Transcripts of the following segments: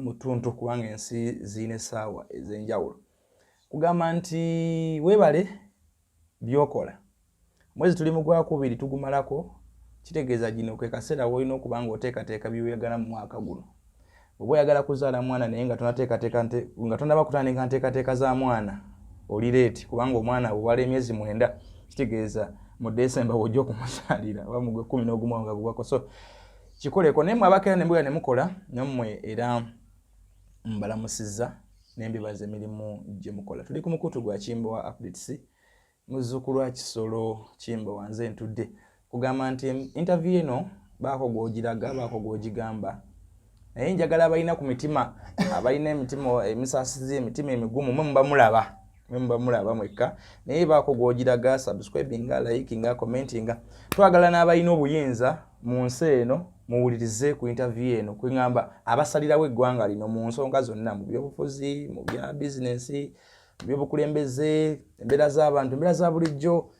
mutuntu kubanga ensi zine sawa ezenjawulo kugamba nti webale byokola mwezi tuli mu Gwakubiri tugumalako kitegeeza gino kwe kaseera wolina okubanga oteekateeka by'oyagala mu mwaka guno bwe oyagala kuzaala mwana naye nga tonateekateeka nga tonaba kutandika nteekateeka za mwana oli leeti kubanga omwana bw'owala emyezi 9 kitegeeza mu December wojja okumuzaalira oba mu 11 nga gugwako so kikoleko naye mwabakera ne mbwira ne mukola nammwe era mbalamusizza n'embibaza emirimu gye mukola. Tuli ku mukutu gwa Kimbowa updates muzzukulu wa Kisolo Kimbowa nze ntudde kugamba nti interview eno baako gw'ogiraga baako gw'ogigamba naye njagala abalina ku mitima abalina emitima emisaasizi emitima emigumu mwe muba mulaba mwekka naye baako gw'ogiraga subscribinga likinga commentinga twagala n'abalina obuyinza mu nsi eno muwulirize ku interview eno kwengamba abasalirawo eggwanga lino mu nsonga zonna mu byobufuzi mu bya bizinensi mu byobukulembeze embeera z'abantu embeera za bulijjo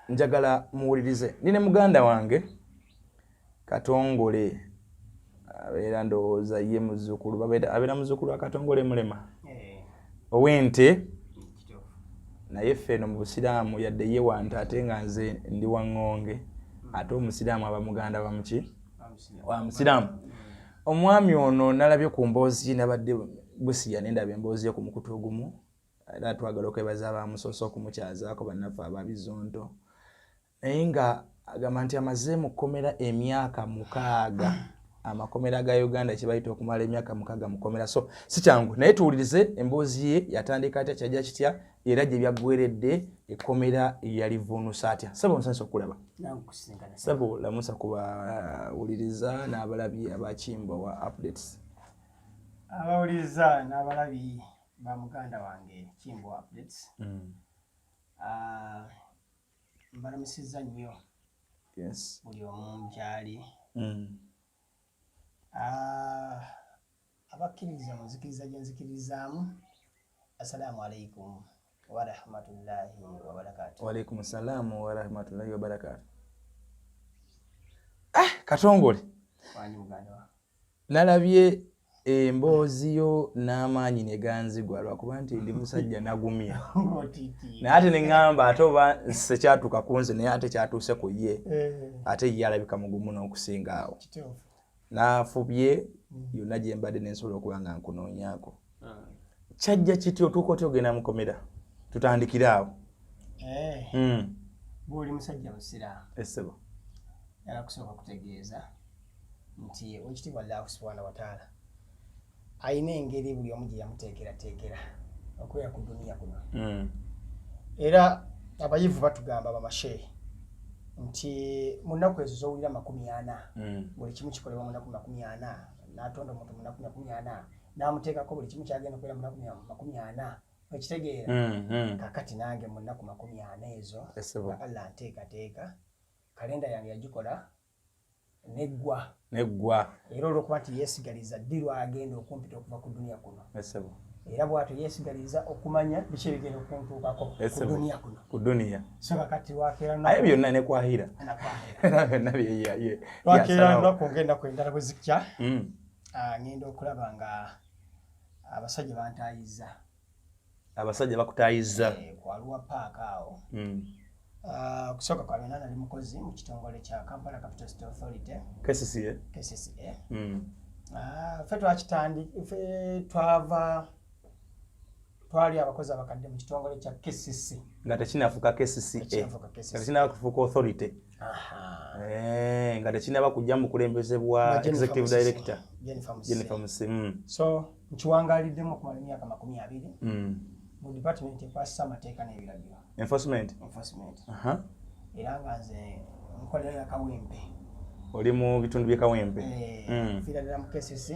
njagala muwulirize nine muganda wange Katongole abeera ndowooza ye muzzukulu abeera muzzukulu wa Katongole mulema ow'ente naye ffe eno mu busiraamu yadde ye wante ate nga nze ndi waŋŋonge ate omusiraamu aba muganda bamuki wa musiraamu omwami ono nalabye ku mboozi nabadde busiya nendaba emboozi ye ku mukutu ogumu era twagala okwebaza abamusoosa okumukyazaako bannaffe ababizonto naye nga agamba nti amaze mu kkomera emyaka 6 amakomera ga Uganda kibayita okumala emyaka 6 mu kkomera so si kyangu naye tuwulirize emboozi ye yatandika atya kyajja kitya era gye byaggweredde ekkomera yalivuunusa atya sabo nsanyusa okulaba sabo lamusa kubawuliriza n'abalabi aba Kimbowa updates abawuliriza n'abalabi ba muganda wange Kimbowa updates mbalamusizza nnyo yes buli omu gyali abakkiriza muzikiriza gye nzikirizaamu assalamu alaikum wa rahmatullahi wa barakatuh. Wa alaikum assalam wa rahmatullahi wa barakatuh. Katongole wani muganda wa nalabye emboozi yo n'amaanyi ne ganzigwa lwakuba nti ndi musajja nagumya naye ate ne ŋŋamba ate oba sekyatuuka ku nze naye ate kyatuuse ku ye ate ye alabika mugumu n'okusinga awo naafubye yonna gye mbadde n'ensobola okuba nga nkunoonyaako kyajja kiti otuuka oti ogenda mukomera tutandikire awo bw'oli musajja musiraamu essebo yala kusooka kutegeeza nti ekitiibwa Allah subhanahu wa ta'ala ayina engeri buli omu gye yamuteekerateekera okubeera ku duniya kuno era abayivu batugamba bamashehe nti mu nnaku ezo z'owulira 40 buli kimu kikolebwa mu nnaku 40 n'atonda omuntu mu nnaku 40 n'amuteekako buli kimu kyagenda okubeera mu nnaku 40 ekitegeera kakati nange mu nnaku 40 ezo nga Allah nteekateeka kalenda yange yagikola neggwa era olw'okuba nti yeesigaliza ddi lwagenda okumpita okuva ku duniya kuno era bw'atyo yeesigaliza okumanya biki ebigenda okuntuukako ku duniya so kakati wakeera naye byonna ne kwahira byonna wakeera lunaku ng'ennaku endala bwe zikya ngenda okulaba nga abasajja bantaayiza abasajja bakutaayiza kwaluwa paaka awo kusooka kwa byonna nali mukozi mu kitongole kya Kampala Capital City Authority KCCA ffe twali abakozi abakadde mu kitongole kya KCC nga tekinafuuka KCCA nga tekinafuuka authority nga tekinaba kujja mu kulembezebwa executive director Jennifer Musi so nkiwangaaliddemu okumala emyaka 20 mu department ekwasisa amateeka n'ebiragiro enforcement era nga nze nkolera ya Kawempe oli mu bitundu bye Kawempe fiira ddala mu KCC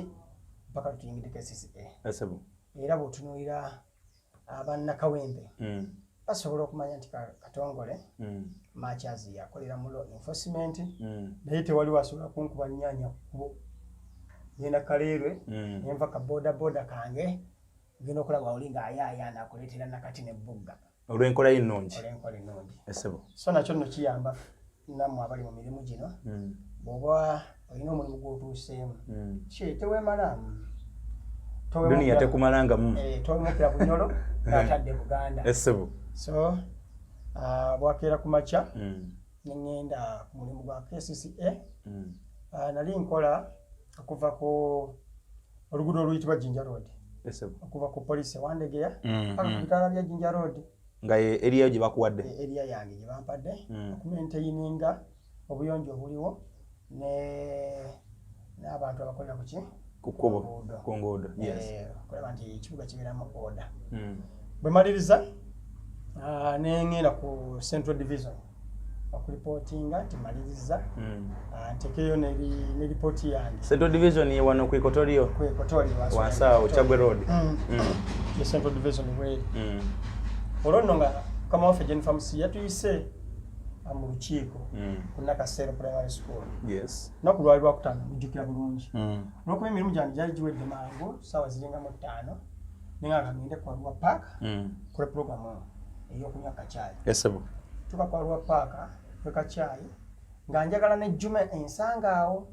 mpaka tutuyingidde KCCA era bw'otunuulira abanna Kawempe basobola okumanya nti Katongole Machazi yakolera mu law enforcement naye tewali wasobola kunkuba nnyanya kkubo ngenda Kaleerwe nenva ka boda kange ngenda okulaba oli ng'ayaayaana akuleetera nakati n'ebbugga olw'enkola ennungi essebo so nakyo nno kiyamba nammwe abali mu mirimu gino bw'oba olina omulimu gw'otuuseemu teweemala dunia tekumalanga tomukira bunyolo ngatadde Buganda esebo so bwakera kumacha ngenda ku mulimu gwa KCCA nali nkola okuva ku oluguudo oluyitibwa Jinja Road esebo okuva ku police wandegeya paka ku bitala bya Jinja Road nga area gye bakuwadde area yange gye bampadde okumaintaininga obuyonjo obuliwo n'abantu abakolera ku ki kukubo kongodo yes kulaba nti ekibuga kibeeramu order bwe maliriza nengenda ku Central Division okulipotinga timaliriza ntekeyo ne report yange. Central Division ye wano ku Ikotorio wansawo Chagwe Road ye Central Division we olonno nga kama wafe Jennifer Musi yatuyise mu lukiiko ku Nakasero Primary School yes nakulwali lwakutano mujjukira bulungi n'okuba emirimu gyange gyali giwedde mangu ssaawa ziringa mu 5 nenga ngende ku Arua Park kule programu ey'okunywa kacaayi esebo tuka ku Arua Park kwe kacaayi nga njagala n'ejjuma ensanga awo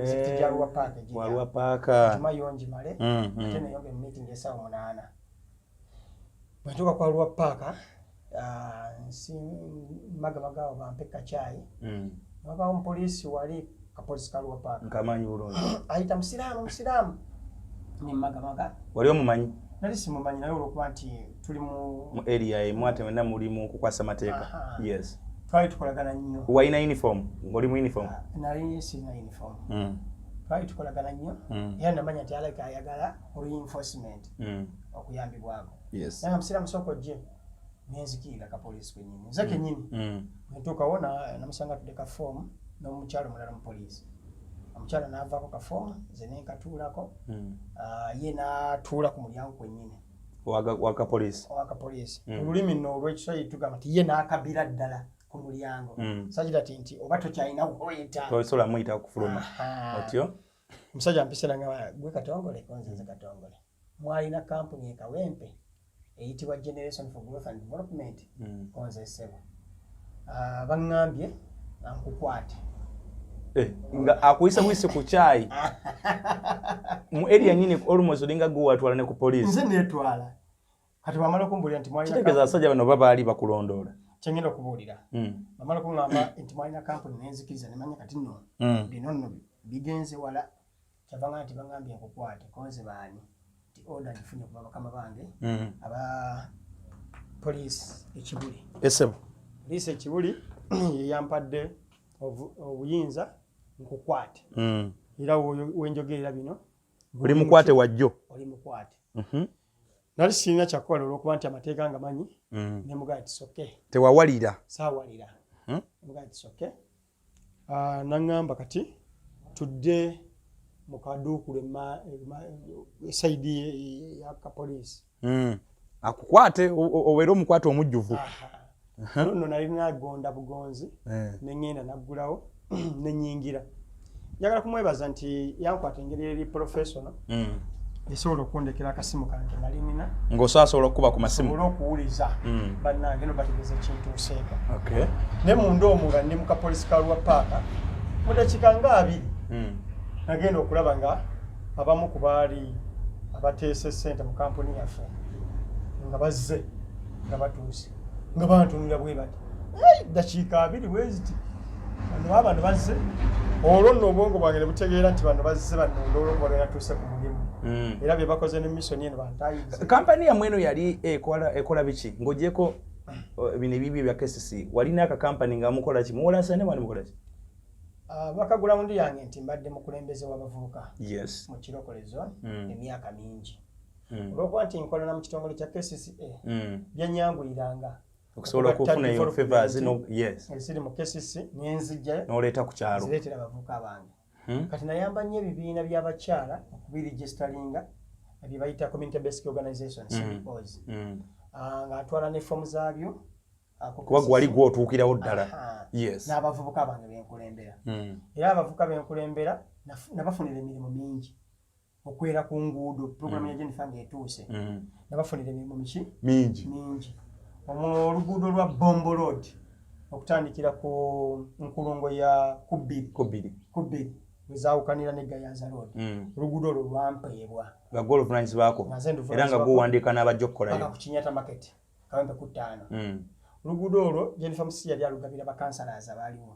ziti Arua Park Arua Park juma yonji male ate neyonge meeting essaawa 8 bwe tuka ku Arua Park nsi magamaga bampe kacaayi baba umupolisi wali kapolisi Arua Park nkamanyi bulungi ayita musiraamu ni magamaga wali omumanyi nali simumanyi naye olwokuba nti tuli mu area emwate wena mulimu kukwasa mateeka yes twali tukolagana nnyo walina uniform ng'oli mu uniform nali sina uniform twali tukolagana nnyo era namanya nti aleka ayagala reinforcement okuyambibwako yes naye musiraamu soko gye nenzikirira kapolisi kwenyini nze kenyini ntuukawo namusanga tudde ka form n'omukyalo mulala mu poliisi omukyala n'avaako ka form nze nenkatuulako ye n'atuula ku mulyango kwennyini waka poliisi olulimi nno olw'ekiswahili tugamba nti ye n'akabira ddala ku mulyango sajira nti oba tokyalina woyita tosobola muyita kufuluma otyo omusajja mpisera nga gwe Katongole konze Katongole mwalina kampuni ekawempe eyitibwa Generation for Growth and Development konze sebo baŋŋambye nkukwate nga akuyisa bwise ku chai mu area nyini almost linga go watwala ne ku police nze netwala kati bamala kumbulira nti mwalina kitegeza asajja bano baba ali bakulondola kyengenda okubulira bamala kungamba nti mwalina kampuni nenzikiriza nemanya kati nno bino nno bigenze wala kyavanga nti baŋŋambye nkukwate konze baani ti order nfunye kuba bakama bange aba police ekibuli esebo police ekibuli yampadde obuyinza nkukwate era wenjogerera bino oli mukwate wajjo oli mukwate nali sirina kyakola olwokuba nti amateeka nga manyi ne mugaya tisoke tewawalira saawalira mugaya tisoke naŋŋamba kati tudde mu kaduukulu esaidi ya kapoliisi akukwate obeera omukwate omujjuvu nno nali nagonda bugonzi neŋŋenda naggulawo nenyingira njagala kumwebaza nti yankwata engeri eri professional esobola okundekera akasimu kange nali nina ng'osobola okukuba ku masimu osobola okuwuliza bannange no bategeeza ekintuuseeko ne munda omwo nga ndi mu kapolisi ka Arua Park mu dakiika nga 2 nagenda okulaba nga abamu ku baali abateese ssente mu kampuni yaffe nga bazze nga batuuse nga bantunulira bwe bati dakiika 2 bweziti bano bazze olwo nno obwongo bwange ne butegeera nti bano bazze bannonda olwokuba yatuuse ku mulimu era bye bakoze ne mission eno bantayize kampani yamwe eno yali ekola biki ng'ogyeko bino ebibyo bya KCC walina aka kampani nga mukola ki muwola sene wali mukola ki bakagulawundi yange nti mbadde mukulembeze w'abavubuka yes mu Kirokole zone emyaka mingi olwokuba nti nkola na mu kitongole kya KCCA byanyambuliranga okusobola okufuna eyo favors no yes esiri mu KCC nenzijja n'oleeta ku kyalo zireetera abavubuka bange kati nayamba nnyo ebibiina by'abakyala okubiregisteringa ebyo bayita community based organization CBOs nga atwala ne fomu zaabyo kuba gwali gw'otuukirawo ddala yes n'abavubuka bange benkulembera era abavubuka benkulembera nabafunira emirimu mingi okwera ku nguudo programu ya Jennifer ng'etuuse nabafunira emirimu mingi oluguudo lwa Bombo Road okutandikira ku nkulungo ya Kubiri wezawukanira ne Gayaza Road oluguudo olwo lwampeebwa bagolo vulanyisi baako era nga guwandiika n'abajja okukolayo ku Kinyata Market Kawempe ku 5 oluguudo olwo Jennifer Musi yali alugabira bakansalaza baaliwo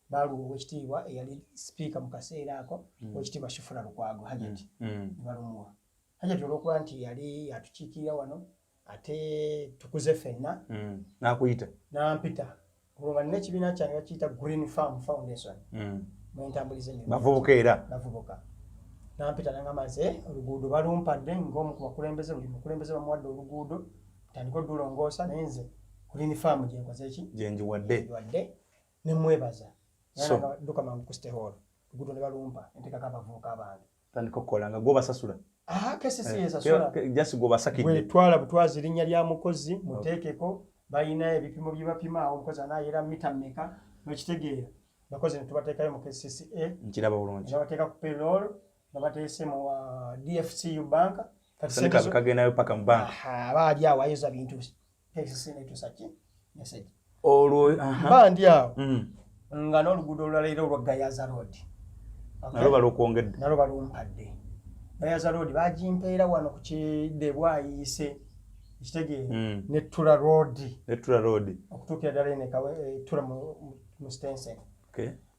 baluwa owekitiibwa eyali sipiika mu kaseera ako owekitiibwa Shufura Lukwago Hajati balumuwa Hajati olwokuba nti yali atukiikirira wano ate tukuze ffenna n'akuyita n'ampita olwo n'ekibiina kyange bakiyita Green Farm Foundation mwentambulize ne bavubuka era bavubuka n'ampita nangamaze oluguudo balumpadde ng'omu ku bakulembeze buli mukulembeze bamuwadde oluguudo tandika odulongoosa naye nze Green Farm gyenkoze eki gyenjiwadde ne mwebaza nga duka mangu ku State Hall oluguudo ne balumpa enteekako abavubuka abange tandika okukola nga gobasasula kesisi yesasula jasi gobasakidde bwetwala butwazi linnya lya mukozi muteekeko balina ebipimo bye bapima omukozi anaayera mita mmeka n'ekitegeera bakozi ne tubateekayo mu KCCA nkiraba bulungi bateeka ku payroll babateese mu DFCU bank kati kagendayo paka mu bank baali awo ayoza bintu KCCA netusaki message olwo bandi awo nga n'oluguudo olulala olwa Gayaza Road nalo balwokwongedde nalo balumpadde Gayaza Road bagimpeera wano ku kidde bwayise ekitegeera ne Tula Road okutuukira ddala ene Tula mu Stensen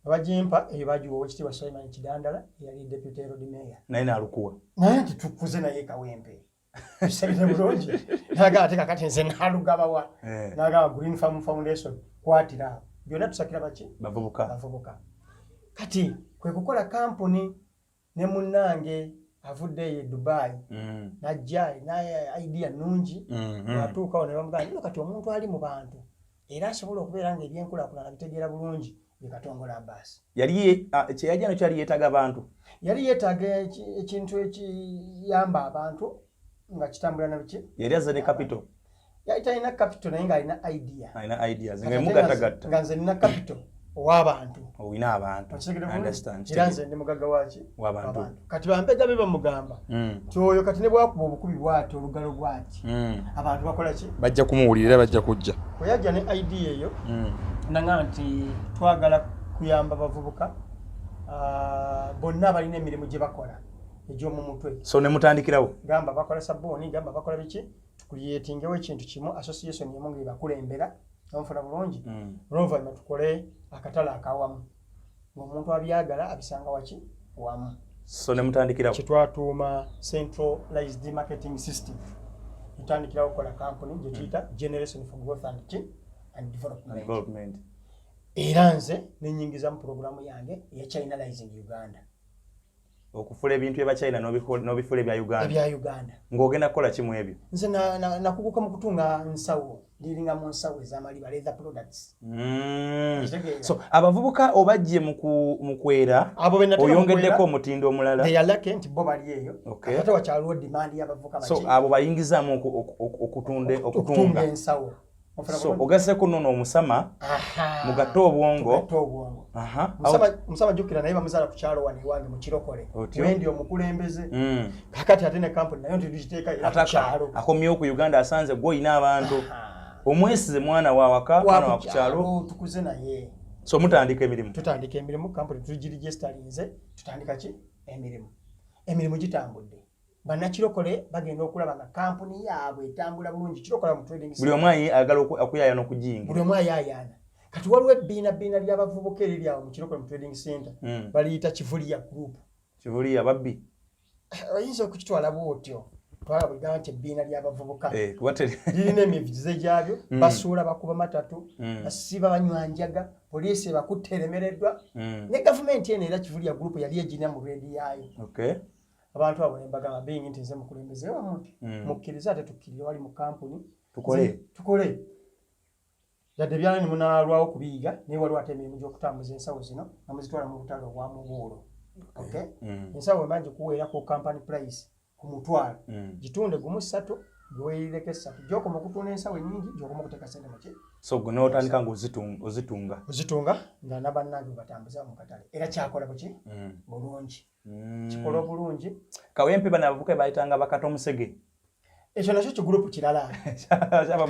bagimpa eyo bagiwa owekitiibwa Simon Kidandala yali deputy road mayor naye n'alukuwa naye nti tukuze naye Kawempe bisabire bulungi naga ate kakati nze nalugabawa naga Green Farm Foundation kwatira byonna tusakira baki bavubuka kati kwe kukola kampuni ne munnange avudde Dubai najja naye idea nungi atuukawo ne bamugamba nno kati omuntu ali mu bantu era asobola okubeera nga ebyenkulaakulana bitegeera bulungi bikatongola Abbas yali kyeyajja nakyo yali yeetaaga abantu yali yeetaaga ekintu ekiyamba abantu nga kitambula na biki yali azze ne capital yali talina capital naye nga alina ideas nga emugattagatta nga nze nina capital ow'abantu olina abantu era nze ndi mugagga waki w'abantu kati bampega be bamugamba kyoyo kati ne bwakuba obukubi bwati olugalo bwati abantu bakola ki bajja kumuwulira bajja kujja bwe yajja ne idea eyo nanga nti twagala kuyamba bavubuka bonna balina emirimu gye bakola egy'omu mutwe so ne mutandikirawo gamba bakola sabbooni gamba bakola biki tukuliyetingewo ekintu kimu association emu nga ebakulembera omufuna bulungi olw'oluvannyuma tukole akatale akawamu ng'omuntu abyagala abisanga waki wamu so ne mutandikirawo kyetwatuuma centralized marketing system tutandikirawo okukola kampuni gye tuyita Generation for Growth and Development era nze nenyingiza mu programu yange eya Chinalizing Uganda okufula ebintu ebya China n'obifula ebya Uganda ng'ogenda kukola kimu ebyo nze nakuguka mu kutunga nsawo ndiringa mu nsawo ez'amaliba leather products so abavubuka obajje mu kwera oyongeddeko omutindo omulala they are lucky nti bo bali eyo ate wakyaliwo demand y'abavubuka so abo bayingizaamu okutunga ensawo so ogaseko nono omusama mugatte obwongo musama jukira naye bamuzala ku kyalo wano ewange mu Kirokole wendi omukulembeze kakati ate ne kampuni nayo ntitugiteeka era ku kyalo akomyewo ku Uganda asanze gw'olina abantu omwesize mwana wa waka mwana wa ku kyalo tukuze naye so mutandika emirimu tutandika emirimu kampuni tugiregisterinze tutandika ki emirimu gitambudde bannakirokole bagenda okulaba nga kampuni yaabwe etambula bulungi Kirokola mu trading buli omu ayagala okuyaayana okugiyingira buli omu ayaayana kati waliwo ebbiina ly'abavubuka eriri mu Kirokola mu trading center baliyita Kivuliya group Kivuliya babbi oyinza okukitwala bwotyo twala bwegamba nti ebbiina ly'abavubuka lirina emivigize gyabyo basuula bakuba matatu basiba banywanjaga poliisi bakutte eremereddwa ne gavumenti eno era Kivuliya group yali egirina mu reedi yaayo abantu abo nembagamba being nti nze mukulembeze wamuti mukkiriza ate tukkirire wali mu kampuni tukole yadde byala ne munalwawo kubiyiga naye waliwo ate emirimu gy'okutambuza ensawo zino namuzitwala mu butale obwa Mubuulo ensawo emanja okuweerako company price ku mutwalo gitunde gumu 3 gweyirireko 3 gyokoma okutunda ensawo ennyingi gyokoma okuteeka sente muki so gwe n'otandika nga ozitunga nga nabannange batambuza mu katale era kyakola buki bulungi kikola bulungi Kawempe bano abavubuka bayitanga bakata omusege ekyo nakyo kigurupu kirala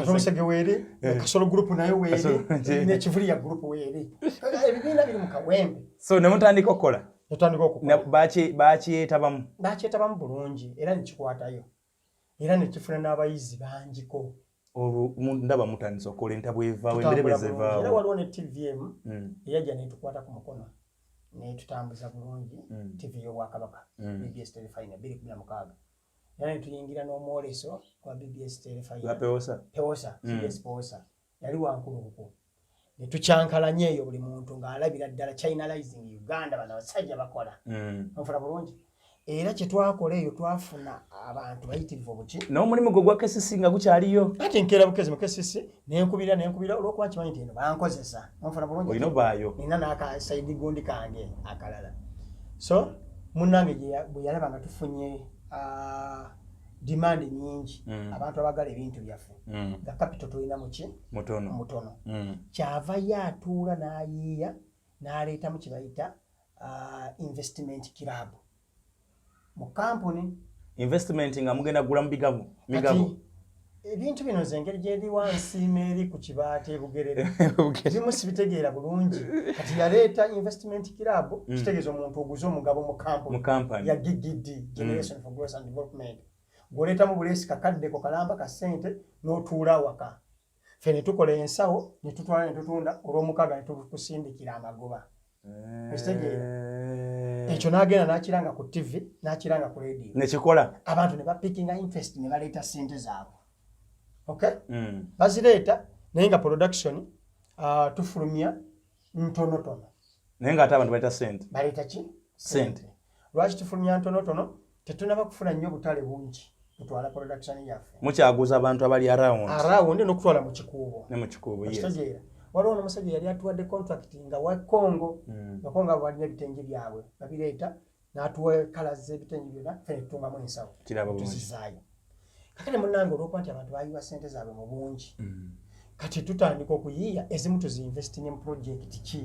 omusege weeri Kasolo gurupu nayo weeri ne Kivuliya gurupu weeri ebibiina biri mu Kawempe so ne mutandika okukola netandika okukola bakyetabamu bulungi era nekikwatayo era nekifuna n'abayizi bangiko ndaba mutandisa okukola entabwe evaawo emberebe zevaawo era waliwo ne TVM eyajja netukwata ku mukono netutambuza bulungi TV y'Obwakabaka BBS Telefina 216 era netuyingira n'omwoleso kwa BBS Telefina Pewosa CBS Pewosa yali wankulukuku netucyankalanya eyo buli muntu ng'alabira ddala Chinalizing Uganda bano abasajja bakola nfuna bulungi era kyetwakola eyo twafuna abantu bayitirivu obuki n'omulimu gwe gwa KCC nga gukyaliyo ate nkeera bukezi mu KCC nenkubira olwokuba kimanyi nti eno bankozesa nfuna bulungi olina baayo nina n'akasaidi gundi kange akalala so munnange bwe yalaba nga tufunye demand nyingi abantu abagala ebintu byaffe nga capital tulina muki mutono kyava yatuula n'ayiiya n'aleeta mu kibayita investment club mu company investment nga mugenda gula mu migabo ebintu bino zengeri gyeri wansi eri ku kibaate Bugerere bimu sibitegeera bulungi kati yaleeta investment club kitegeeza omuntu oguze omugabo mu company ya GGD Generation for Growth and Development goleeta mu bulesi kakaddeko kalamba ka sente n'otuula waka ffe ne tukola ensawo ne tutwala ne tutunda olw'omukaga ne tukusindikira amagoba ekyo n'agenda n'akiranga ku TV n'akiranga ku radio nekikola abantu ne bapikinga interest ne baleeta sente zaabwe okay bazireeta naye nga production tufulumya ntonotono naye nga ate abantu baleeta baleeta ki sente lwaki tufulumya ntonotono tetunaba kufuna nnyo butale bungi tutwala production yaffe mukyaguza abantu abali around n'okutwala mu kikuubo yes waliwo n'omusajja yali atuwadde contract nga wa Congo Bakongo abo balina ebitengi byabwe babireeta n'atuwa colors z'ebitengi byonna ffe ne tutungamu ensawo tuzizaayo kakati munnange olw'okuba nti abantu bayiwa sente zaabwe mu bungi kati tutandika okuyiiya ezimu tuziinvestinge mu project ki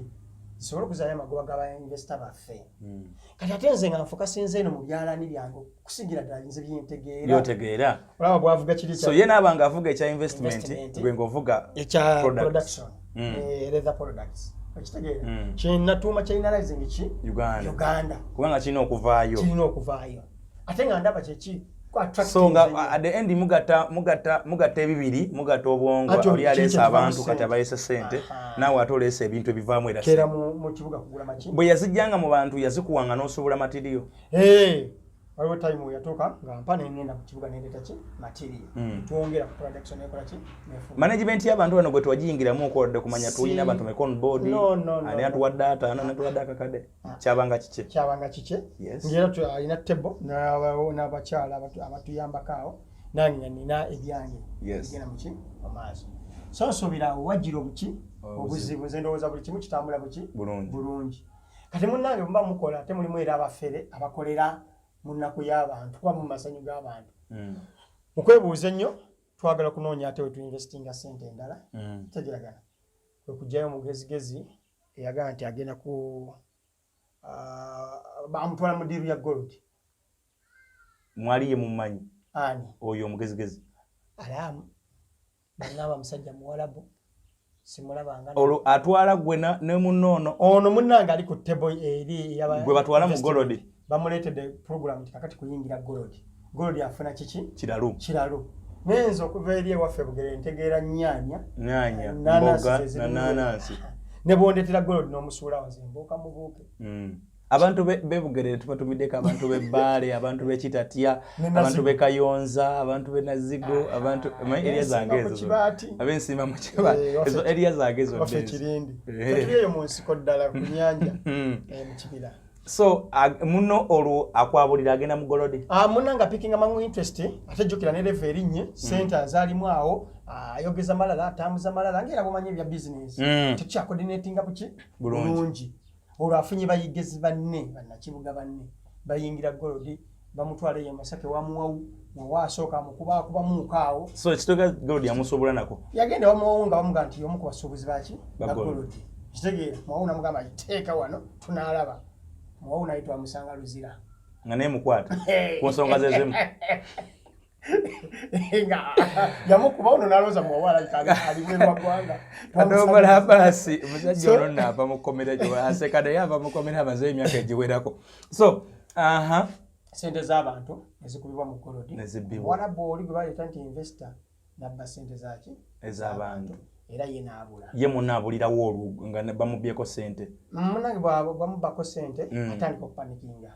zisobole okuzaayo amagoba g'abainvesita baffe kati ate nze nga nfokasinze eno mu byalaani byange okusigira ddala nze byentegeera olaba bwavuga kiri so ye naaba ng'avuga ekya investment gwe ng'ovuga ekya production leather products okitegeera kyenatuuma Chinalizing ki Uganda kubanga kirina okuvaayo ate nga ndaba kyeki so nga at the end mugatta ebibiri mugatta obwongo oli aleesa abantu kati abalesa sente naawe ate oleesa ebintu ebivaamu era kera mu kibuga kugula maki bwe yazijjanga mu bantu yazikuwanga n'osobola matiriyo waliwo time yatuuka nga mpa nengenda ku kibuga nendeeta ki material twongera ku production ekola ki management y'abantu bano gwe twagiyingiramu okoladde kumanya tulina abantu mekon board ani atuwa data natuwadde akakade kyabanga kike ngera alina table n'abakyala abatuyambako awo nange nina ebyange bigenda muki amaaso so nsuubira wajjira obuki obuzibu nze ndowooza buli kimu kitambula buki bulungi kati munnange muba mukola ate mulimu era abafere abakolera munnaku y'abantu kuba mu masanyu g'abantu mukwebuuza ennyo twagala kunoonya ate wetuinvestinga sente endala tegiragana kwe kujjayo mugezigezi eyagala nti agenda ku bamutwala mu diiru ya gold mwaliye mumanyi ani oyo omugezigezi alaamu bannaba musajja muwalabu simulabanga olwo atwala gwe ne munoono ono munnange ali ku tebo eri gwe batwala mu golodi bamuleetedde program kakati kuyingira golodi afuna kiki kiralu ngenza okuva eri ewaffe Bugerere ntegeera nnyaanya mboga na nanansi ne bondetera golodi n'omusuula waze mbuuka mubuuke abantu bebugerere tubatumiddeko abantu b'ebbaale abantu b'ekitatya abantu b'ekayonza abantu b'enazigo abantu eriya zange ezo ab'ensimba mu kibaati ezo eriya zange ezo waffe kirindi tuliyo mu nsiko ddala ku nnyanja mu kibira so muno olwo akwabulira agenda mu golodi munanga picking amangu interest ate jukira ne level erinye center zalimu awo ayogeza malala atambuza malala ngera bumanye bya business tukya coordinating buki bulungi olwo afunye bayigezi banne bannakibuga banne bayingira golodi bamutwale ye Masake wamuwawu mwasooka mukuba kuba mukaawo so ekitoga golodi yamusobola nako yagenda wamuwunga bamuga nti yomu kubasuubuzi baki golodi kitegeera mwawuna mugamba iteeka wano tunalaba mwawuna aitwa musanga luzira nga naye mukwata ku nsonga zezimu yamukuba ono naloza muwala aliweerwa gwanga adogola basi omusajja ono nava mukomera gyo aseka naye ava mukomera amaze emyaka egiwerako so sente z'abantu ezikubibwa mu kolodi wala bwoli gwe baleeta nti investor nabba sente zaki ez'abantu era ye n'abula ye munna abulirawo olwo nga bamubyeko sente munnange bwamubbako sente atandika okupanikinga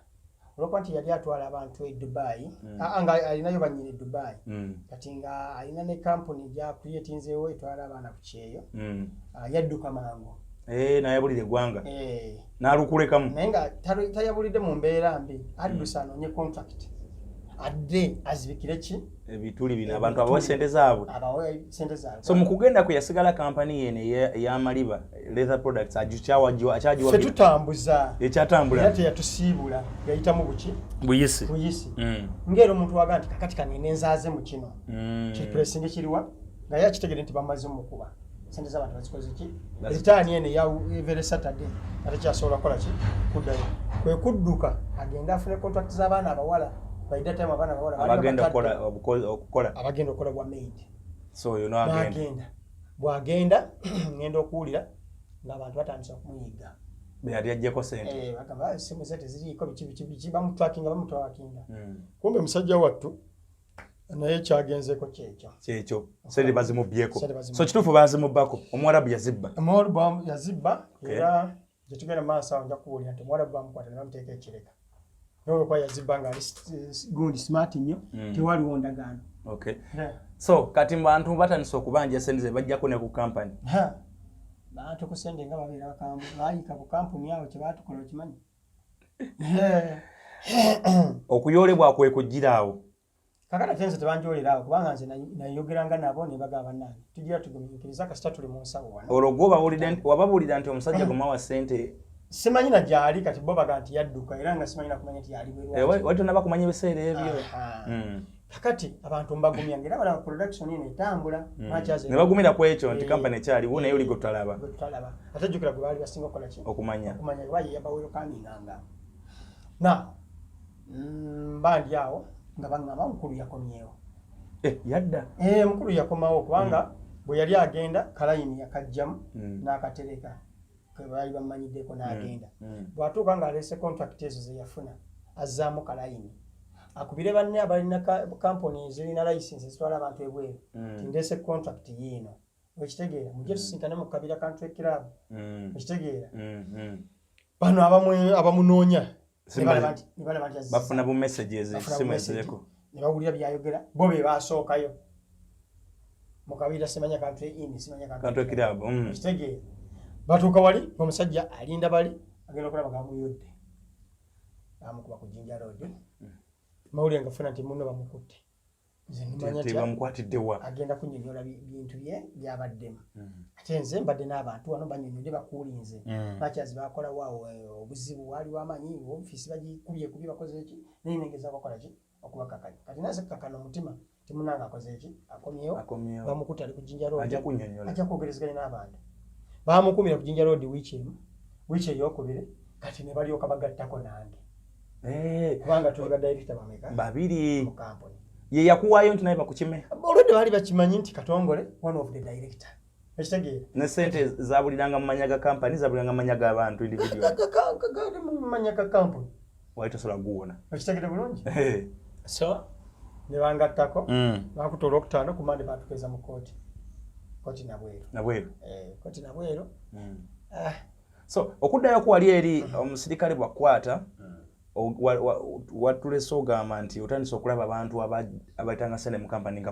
olwokuba nti yali atwala abantu e Dubai nga alinayo bannyini e Dubai kati nga alina ne kampuni gyakuyetinzeewo etwala abaana ku kyeyo yadduka mangu nayabulira eggwanga n'alukulekamu naye nga tayabulidde mu mbeera mbi addusa anoonye contract adde azibikire ki ebituli bino abantu abawe sente zaabwe so mu kugenda kwe yasigala kampani yene ey'amaliba leather products akyagiwa ffe tutambuza ekyatambula era teyatusiibula yayitamu buyisi ng'era omuntu waga nti kakati kanene enzaaze mu kino kipuresingi kiriwa nga ye akitegere nti bamaze mukuba sente z'abantu bazikoze ki ritaani ene every Saturday atakyasobola kukola ki kuddayo kwe kudduka agenda afune contract z'abaana abawala by that time abana bawala abagenda okukola bwa maid so you know agenda bwagenda ngenda okuwulira ng'abantu batandisa okumuyiga yali ajjeko sente bagamba simu zete ziriiko biki bamutwakinga kumbe musajja wattu naye kyagenzeeko kyekyo sente bazimubyeko so kituufu bazimubbako omuwarabu yazibba era gye tugenda mu maaso awo nja kuwulira nti omuwarabu bamukwata ne bamuteeka ekireka no kwa yazibba nga gundi smart nnyo tewaliwo ndagaano so kati bantu batandise okubanja sente ze bajjako ne ku kampani bantu ku sente nga babeera baayika ku kampuni yawe kye baatukola okimanyi okuyoolebwa kwe kujjiraawo kakati tense tebanjoolerawo kubanga nze nayogeranga nabo ne bagamba bannange tugira tugumiikiriza kasita tuli mu nsawo wano olwo gwo wababuulira nti omusajja gumawa sente simanyi na gyali kati bo baga nti yadduka era nga simanyi na kumanya nti yali bwerwa wali tonaba kumanya ebiseera ebyo kakati abantu mbagumya ngera bala production ine etambula ne bagumira ku ekyo nti kampani ekyaliwo naye oligo talaba ate jjukira gwe baali basinga okukola ki okumanya lwaye yabawero kaminganga na mbandi awo nga baŋŋamba mukulu yakomyewo yadda mukulu yakomawo kubanga bwe yali agenda kalayini yakajjamu n'akatereka baali bamanyiddeko n'agenda bw'atuuka ng'aleese contract ezo ze yafuna azzaamu kalayini akubire banne abalina kampuni zirina license zitwala abantu ebweru tindeese contract yiino ekitegeera mujje tusinkane mu kabira country club ekitegeera bano abamunoonya bafuna bu messages simwezeko ne bawulira byayogera bo be baasookayo mu kabira simanya country in simanya country club ekitegeera batuuka wali omusajja alinda bali agenda okulaba gamuyodde bamukuba ku Jinja Road mawulire ngafuna nti muno bamukutte bamukwatiddewa agenda kunnyonnyola bintu bye byabaddemu ate nze mbadde n'abantu wano bannyonnyodde bakuulinze bakyazi bakola waawo obuzibu waali wamanyi ofiisi bagikubye bakoze eki naye nengeza bakola ki okubakakanya kati naze kukakana omutima timunanga akoze eki akomyewo bamukutte ali ku Jinja Road ajja kwogerezeganya n'abantu bamukumira ku Jinja Road wiiki eyokubiri kati ne balyoka bagattako nange kubanga tuli ba director bameka babiri mu kampuni ye yakuwaayo nti naye bakukime olwedde baali bakimanyi nti Katongole one of the director ekitegeera ne sente zabuliranga mu manya ga kampani zabuliranga mu manya g'abantu individual mu manya ga kampuni wali tosobola guwona ekitegeera bulungi so ne bangattako bakuta olwokutaano ku Mande batukeza mu kooti nabweru kooti nabweru so okuddayo ku wali eri omusirikale bwakwata watulese ogamba nti otandise okulaba abantu abaitanga sente mu kampani nga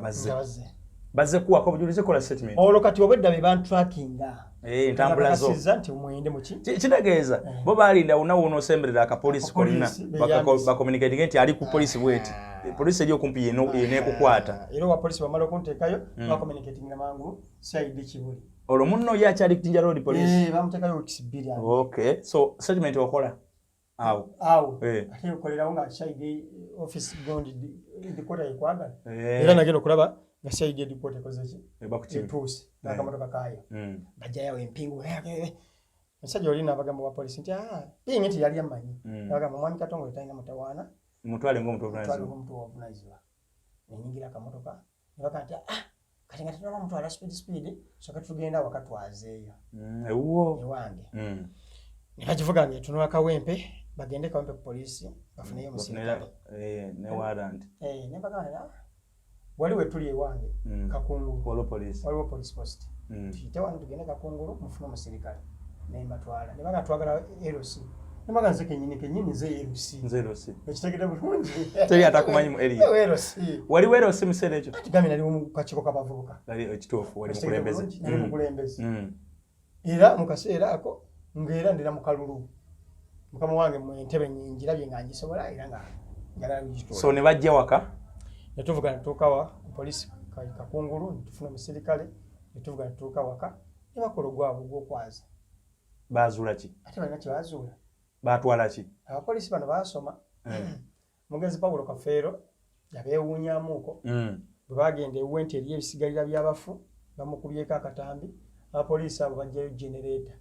bazze kuwako bujulize kola statement olwo kati obwedda be bantrackinga entambula zo nti muyinde muki kitegeeza bo balinda unawuno osemberera akapolisi konna bakomunikatinge nti ali ku polisi bweti polisi eri okumpi yenekukwata era owa polisi bamala okunteekayo bakomunikatinga mangu CID Kibuli olwo munno ye akyali ku Jinja Road polisi bamuteekayo weeks 2 okay so statement okola ate okolerawo nga CID office gondi dikota yekwagala era nagenda okulaba nga CID dikota ekozeki etuuse n'akamotoka kaayo bajjayo empingu omusajja oli n'abagamba wa polisi nti pingi nti yali amanyi agamba mwami Katongole talina mutawaana mutwale ng'omuntu obuvunaanyizibwa nenyingira akamotoka nebakati kati nga tunaba mutwala speed soka tugenda wakatwazeeyo ewange nebakivuga nga tunula Kawempe bagende Kawempe ku polisi bafuneyo omusirikale ne warrant nebagana waliwe tuli ewange Kakungulu waliwo police post tuyite wano tugende Kakungulu mufune omusirikale nembatwala nebaga twagala LC nebaga nze kenyini nze LC ekitegede bulungi teri atakumanyi mu area LC waliwo LC musere ekyo tigambi nali mu kachiko kabavubuka nali ekitofu wali mukulembeze era mu kaseera ako ngera ndira mu kalulu mukama wange mu ntebe nyingira bye nganjisobola era nga njagala bijitolo so ne bajja waka netuvuga ntukawa police Kakungulu tufuna omusirikale netuvuga ntuka waka nebakolo gwabo gwokwaza bazula ki ate bana kibazuula batwala ki abapolisi bano basoma mugenzi Paulo Kafeero yabewunyamuko bwe bagenda ewente eri ebisigalira byabafu bamukubyeko akatambi abapolisi abo bajjayo generator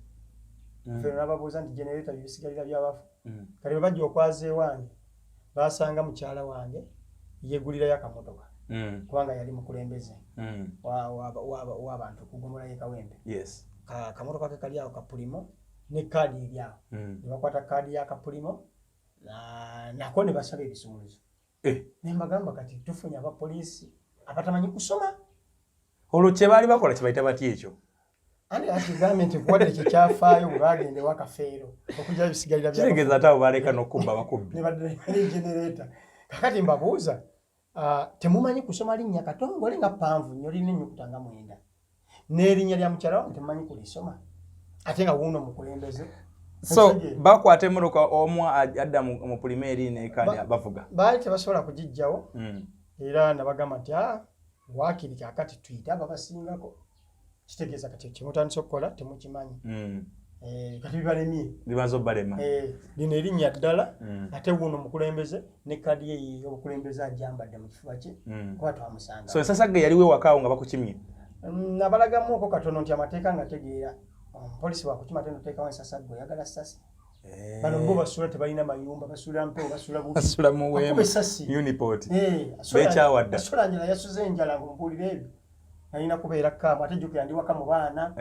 Kafeero n'ababuuza nti generator bisigalira byabafu kale bajja okwaza ewange basanga mukyala wange yegulira yakamotoka kubanga yali mukulembeze w'abantu kugumula ye Kawempe yes kamotoka ke kali awo kapulimo ne kadi eri awo nebakwata kadi ya kapulimo nako ne basaba ebisumuluzo nembagamba kati tufunye abapolisi abatamanyi kusoma olwo kye baali bakola kibayita bati ekyo andi ati gavumenti kuwadde kyekyafaayo bwe bagende wa Kafeero okujja ebisigalira kitegeeza ate abo baleka n'okubba abakubbi ne generator kakati mbabuuza temumanyi kusoma linnya Katongole nga panvu nnyo lirina ennyukuta nga 9 n'erinnya lya mukyala wange temumanyi kulisoma ate nga wuuno mukulembeze so bakwata emmotoka omu adda mu pulimeeri nekadi bavuga baali tebasobola kugijjawo era nabagamba nti waakiri kakati tuyite ababasingako kitegeeza kati kimutandisa okukola temukimanyi kati bibalemye bibanza obbalema lino erinnya ddala ate wuuno mukulembeze ne kadi ye y'obukulembeze ajambadde mu kifuba kye kuba twamusanga so ensasagge yaliwo ewakaawo nga bakukimye nabalagamuko katono nti amateeka nga tegeera polisi wakukima teno teekawo ensasagge oyagala ssasi bano bo basula tebalina mayumba basula mpewo basula mu weema uniport bekyawadda basula njala yasuze enjala ng'omubuulira ebyo nalina kubeera kamu ate jjukira ndi waka mu baana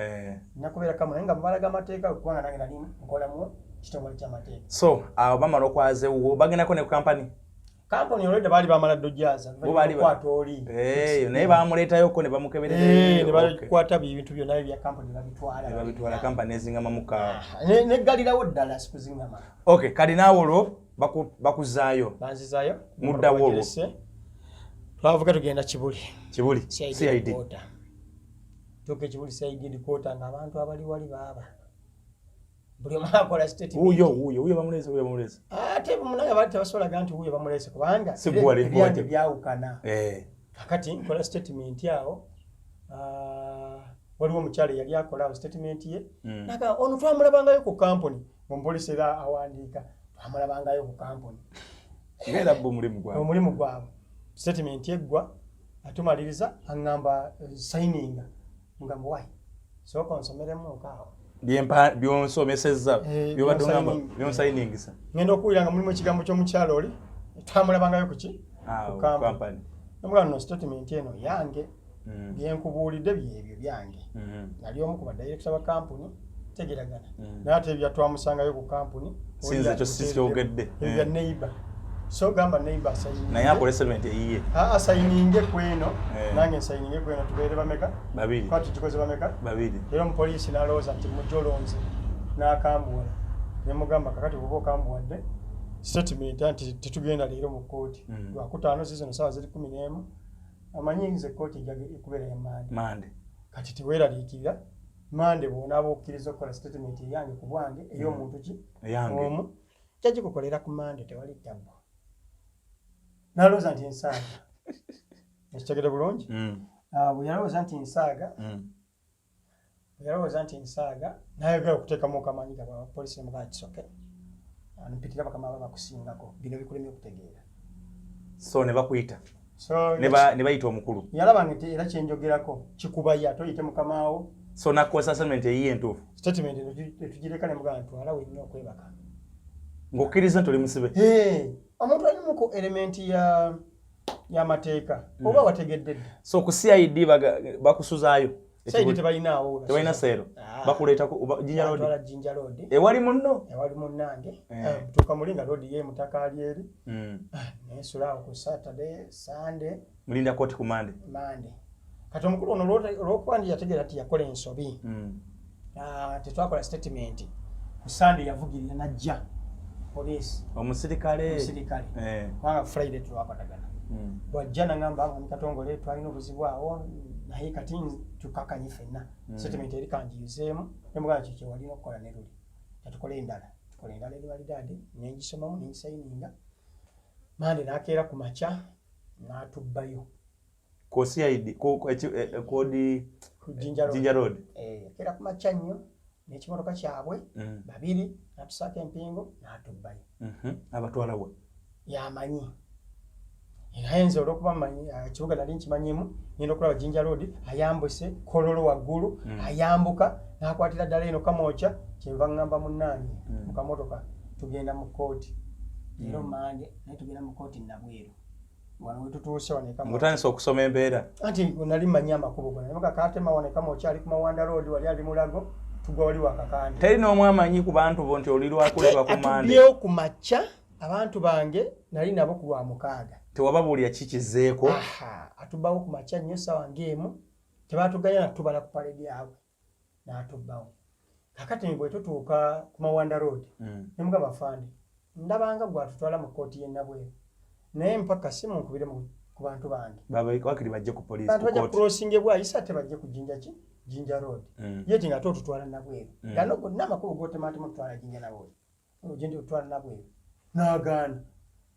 nina kubeera kamu naye nga mubalaga amateeka kubanga nange nali nkolamu kitongole ky'amateeka so abo bamala okwazewo bagendako ne kampani olwedde baali bamala dojaaza bakwata oli naye bamuleetayoko ne bamukeberera ne bakwata ebintu byonna ebya kampani babitwala kampani ezingama mukaawa neggalirawo ddala sikuzingama kati naawe olwo bakuzaayo banzizaayo muddawo olwo twavuga tugenda Kibuli CID tuke Kibuli CID kota ng'abantu abali wali baaba buli omu akola statement uyo bamulese ate munanga bali tebasobola nti uyo bamulese kubanga ebyange byawukana kakati nkola statement awo waliwo omukyala yali akola statement ye naga ono twamulabangayo ku kampuni omupolisi era awandiika twamulabangayo ku kampuni era omulimu gwabwe statement eggwa atumaliriza aŋŋamba signinga ngamba wayi sooka onsomeremu nkaawo byonsomesezza byonsayiningisa ngenda okuwulira nga mulimu ekigambo ky'omukyalo oli twamulabangayo kuki ku kampani namugamba no statement eno yange byenkubuulidde byebyo byange nali omu ku badirekita ba kampuni tegeragana naye ate ebya twamusangayo ku kampuni sinze ekyo sikyogedde ebya neighbor so gamba neighbor asayinge naye akole statement eyiye asayinge kweno nange nsayinge kweno tubeere bameka babiri kwati tukoze bameka babiri era omupoliisi n'alowooza nti mujolonze n'akambuwala ne mugamba kakati bwoba okambuwadde statement nti tetugenda leero mu kkooti lwakutaano zizino saawa ziri 11 amanyi nze kkooti ejja kubeera ya Mbade kati teweeraliikirira Mbade bw'onaaba okkiriza okukola statement eyange ku bwange ey'omuntu ki omu kyagikukolera ku Mbade tewali ttabu nalowooza nti nsaaga ekitegere bulungi bwe yalowooza nti nsaaga nayagala okuteekamu okamanyi gaba polisi nemugaa kisoke mpitira bakama baba bakusingako bino bikulemye okutegeera so ne bakuyita ne bayita omukulu yalaba nti era kyenjogerako kikubaya atoyite mukamaawo so nakozesa statement eyiye entuufu statement etugireka ne mugaa ntwala wenna okwebaka ng'okkiriza nti oli musibe omuntu alimu ku elementi ya y'amateeka oba wategedde so ku CID bakusuzaayo saidi tebalinawo tebalina seero bakuleeta Jinja Road Jinja Road ewali munno nange tuka mulinga road ye mutaka ali eri nesula ku Saturday Sunday mulinda court ku Monday kati omukulu ono olwokwandi yategera ati yakola ensobi tetwakola statement ku Sunday yavugirira najja police omusirikale wanga Friday tuwakwatagana bwajja nangamba nga Katongole twalina obuzibu awo naye kati tukakanye ffenna statement eri kanjizeemu nemugaa kiki walina okukola ne luli tukola endala eri walidade nengisomamu nengisayininga Mande nakeera ku maca natubbayo ku CID kodi Jinja Road yakeera ku maca nnyo n'ekimotoka kyabwe babiri natusaka empingo natubbayo abatwala we yamanyi Enzo olwokuba manyi kibuga nali nkimanyimu ngenda okulaba Jinja Road ayambuse kololo waggulu ayambuka nakwatira ddala eno kamocha kyenva ngamba munnange mu kamotoka tugenda mu kooti leero Mande naye tugenda mu kooti nabweru wano wetutuuse waneka mutandise okusoma embeera anti nali manyi amakulu gona naye kakatema waneka mocha ali ku Mawanda Road wali ali mulago tugwa wali wakakandi teri n'omwe amanyi ku bantu bo nti oli lwakuletwa ku Mande atubyewo ku maca abantu bange nali nabo ku lwa mukaaga tewababuulira kikizeeko atubbawo ku maca nnyo ssaawa ng'emu tebaatuganya natubala ku paledi yaabwe n'atubbawo kakati bwe tutuuka ku Mawanda Road ne mugamba afande ndabanga gwatutwala mu kooti y'e Nabweru naye mpaka si munkubire ku bantu bange wakiri bajje ku poliisi bantu bajja kucrossing bwayisa ate bajje ku Jinja Road yeti nga tutwala Nabweru gano gonna amakulu gootematemu tutwala Jinja Nabweru ogende tutwala Nabweru n'agaana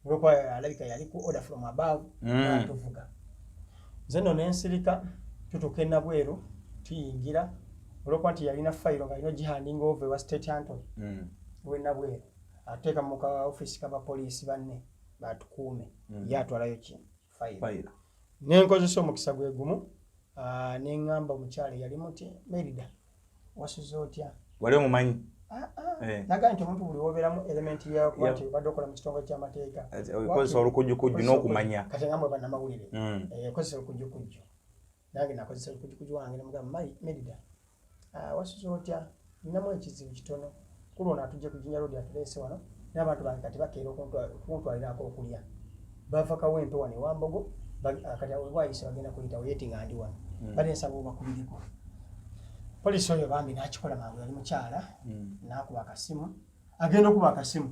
olwokuba alabika yali ku order from above natuvuga nze nensirika tutuuka e Nabweru tuyingira olwokuba nti yalina fayiro nga alina gihanding over wa state Anthony we Nabweru ateeka mu ka office k'abapoliisi banne batukuume ye atwalayo fayiro nenkozesa omukisa gwe gumu neŋŋamba omukyala yali muti Merida wasuze otya wali omumanyi naga nti omuntu buli wobeeramu element yakuba nti obadde okola mu kitongole ky'amateeka okozesa olukujjukujju n'okumanya kati nga mwe bannamawulire okozesa olukujjukujju nange nakozesa olukujjukujju wange nemugamba Merida wasuze otya ninamu ekizibu kitono kuli ono atujje ku Jinja Road atuleese wano n'abantu bange kati bakeera okuntwalirako okulya bava kawempe wano ewambogo kati wayise bagenda kuyitawo yeti nga ndi wano bali ensaba obakubiriko polisi oyo bambi nakikola mangu yali mukyala nakuba akasimu agenda okuba akasimu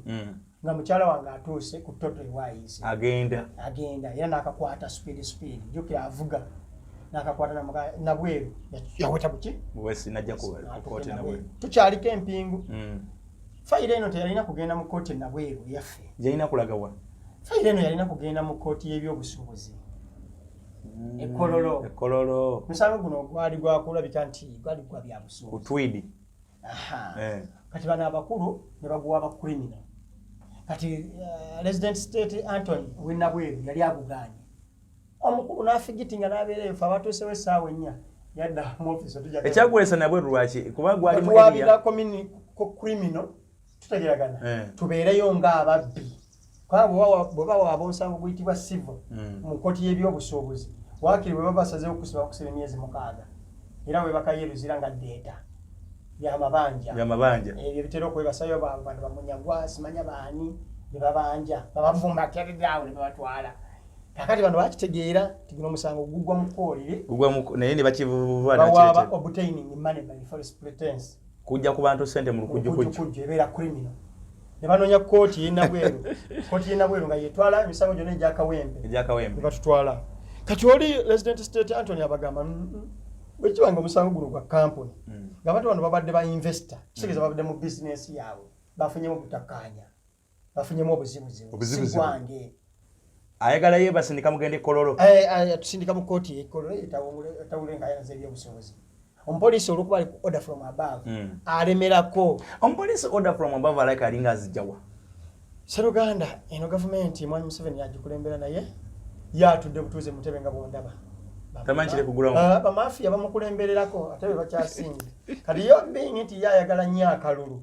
nga mukyala wange atuuse ku toto ewayise agenda era nakakwata speed jukira avuga nakakwata Nabweru yaweta buki wesi najja ku kooti Nabweru tukyaliko empingu fayiro eno teyalina kugenda mu kooti Nabweru yaffe yalina kulaga wa fayiro eno yalina kugenda mu kooti y'ebyobusuubuzi ekololo musango guno gwali gwakulabika nti gwali gwa bya busuubuzi kutwidi kati bano abakulu ne baguwa aba criminal kati resident state Anthony we Nabweru yali aguganye omukulu n'afigitinga n'abeereyo fe abatuusewo essaawa ennya yadda mu office tujja ekyagulesa Nabweru lwaki kuba gwali mu area criminal tutegeragana tubeereyo ng'ababbi bweba waaba omusango guyitibwa civil mu kooti y'ebyobusuubuzi wakiri bwe babasazeewo okusiba emyezi 6 era we bakayeruzira nga ddeeta byamabanja ebyo bitera okwebasayo bantu bamunyagwa simanya baani ne babanja babavumba kyaliddaawo ne babatwala kakati bano bakitegeera tigino omusango gugwa mu kkoolire naye ne bakivuba bawaaba obtaining money by false pretense kujja ku bantu sente mu lukujjukujju ebeera criminal ne banoonya kooti y'e Nabweru nga yetwala emisango gyonna egyakawempe batutwala kati oli resident state Anthony abagamba bwekibanga omusango guno gwa kampuni ng'abantu bano babadde ba investor kitegeeza babadde mu bizinesi yaabwe bafunyemu obutakkaanya bafunyemu obuzibuzibu si gwange ayagala ye basindika mugende kololo tusindika mu kooti y'ekololo etawule nga ayanaza ebyobusobozi omupoliisi olwokuba ali ku order from above alemerako omupoliisi order from above alike alinga azijjawa Sseruganda eno gavumenti Mwami Museveni yagikulembera naye yatudde butuuze mutebe nga bwondaba tamanchire kugulamu bamafiya bamukulembererako ate be bakyasinze kati yo bingi nti yayagala nnyo akalulu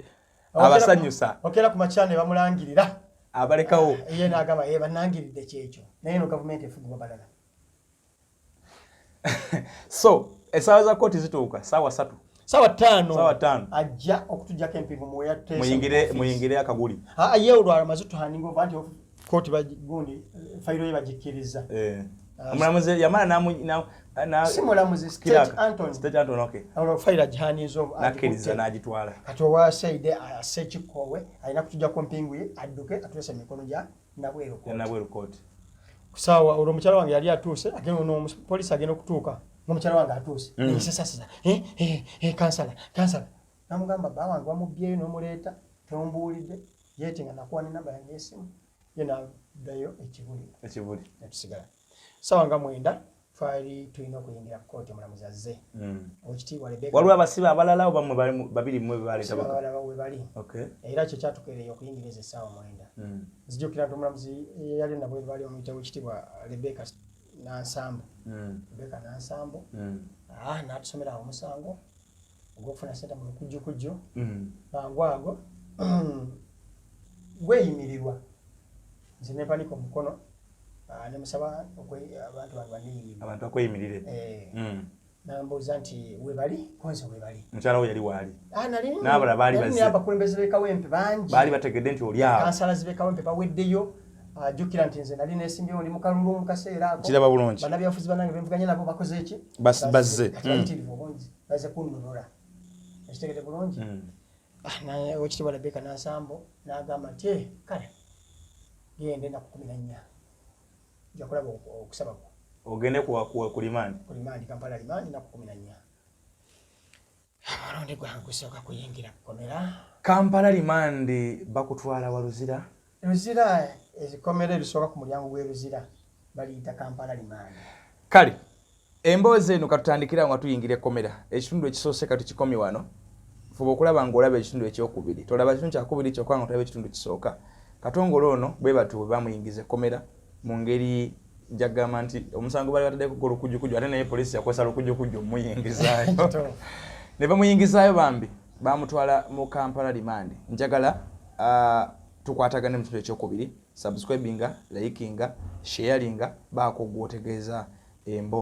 abasanyusa okera ku machane bamulangirira abalekawo ye n'agamba bannangiridde kyekyo naye no gavumenti efugibwa balala. So essaawa za kooti zituuka ssaawa 3 Sawa 5 ssaawa 5 ajja okutujjako empivu muyingire akaguli ye olwala maze tuhaninga ova nti kooti gundi fayiro ye bagikkiriza. omulamuzi yamala si mulamuzi State Anton okay fayiro agihaniza nakkiriza n'agitwala kati owasaide asse ekikoowe alina kutujjako mpingu ye adduke atuuse emikono gya nabweru kooti. Kusaawa olwo omukyala wange yali atuuse poliisi agenda okutuuka ng'omukyala wange atuuse nesesasisa kansala namugamba bba wange wamubyeyo n'omuleeta teombuulidde yeete nga nakuwa n'enamba yange y'essimu ye n'addayo ekibuli netusigala. Ssaawa nga 9 twali tulina okuyingira ku kooti omulamuzi azze. Oweekitiibwa Rebecca waliwo abasibe abalala oba babiri mmwe bebaleeta we bali era kyo kyatukeereye okuyingiriza essaawa 9. Nzijukira nti omulamuzi yali nabwe bali omuyita Oweekitiibwa Rebecca Nansambo n'atusomera omusango ogw'okufuna ssente mu lukujjukujju mangu ago gweyimirirwa nze ne mpanika omukono ne musaba abantu bakweyimirire. Nambuuza nti webali konze webali mukyala we yali waali n'abalala baali bazze abakulembeze b'ekawempe bangi baali bategedde nti oli awo kansalazi b'ekawempe baweddeyo. Jjukira nti nze nali neesimbyewo ndi mu kalulu mu kaseera ako kiraba bulungi bannabyabufuzi bannange bemvuganye nabo bakoze eki bazze bayitirivu bungi bazze kununula ekitegede bulungi. Naye Oweekitiibwa Rebecca Nansambo n'agamba nti kale gende naku 14 nja kulaba okusaba kwo ogende ku limandi Kampala limandi naku 14 omulundi gwange gusooka kuyingira kukomera Kampala limandi bakutwala wa Luzira ezikomera ebisooka ku mulyango gw'Eluzira baliyita Kampala limandi. Kale emboozi eno katutandikira nga tuyingira ekkomera ekitundu ekisoose kati kikomi wano fuba okulaba ng'olaba ekitundu ekyokubiri tolaba ekitundu kyakubiri kyokka nga tolaba ekitundu kisooka. Katongole ono bwe batu bwe bamuyingiza ekkomera mu ngeri njagamba nti omusango bali bataddeko golukujjukujju ate naye poliisi yakozesa lukujjukujju omuyingizaayo ne bamuyingizaayo bambi bamutwala mu Kampala limandi. Njagala tukwatagane mu kitundu ekyokubiri subscribinga likinga sharinga baako gw'otegeeza embo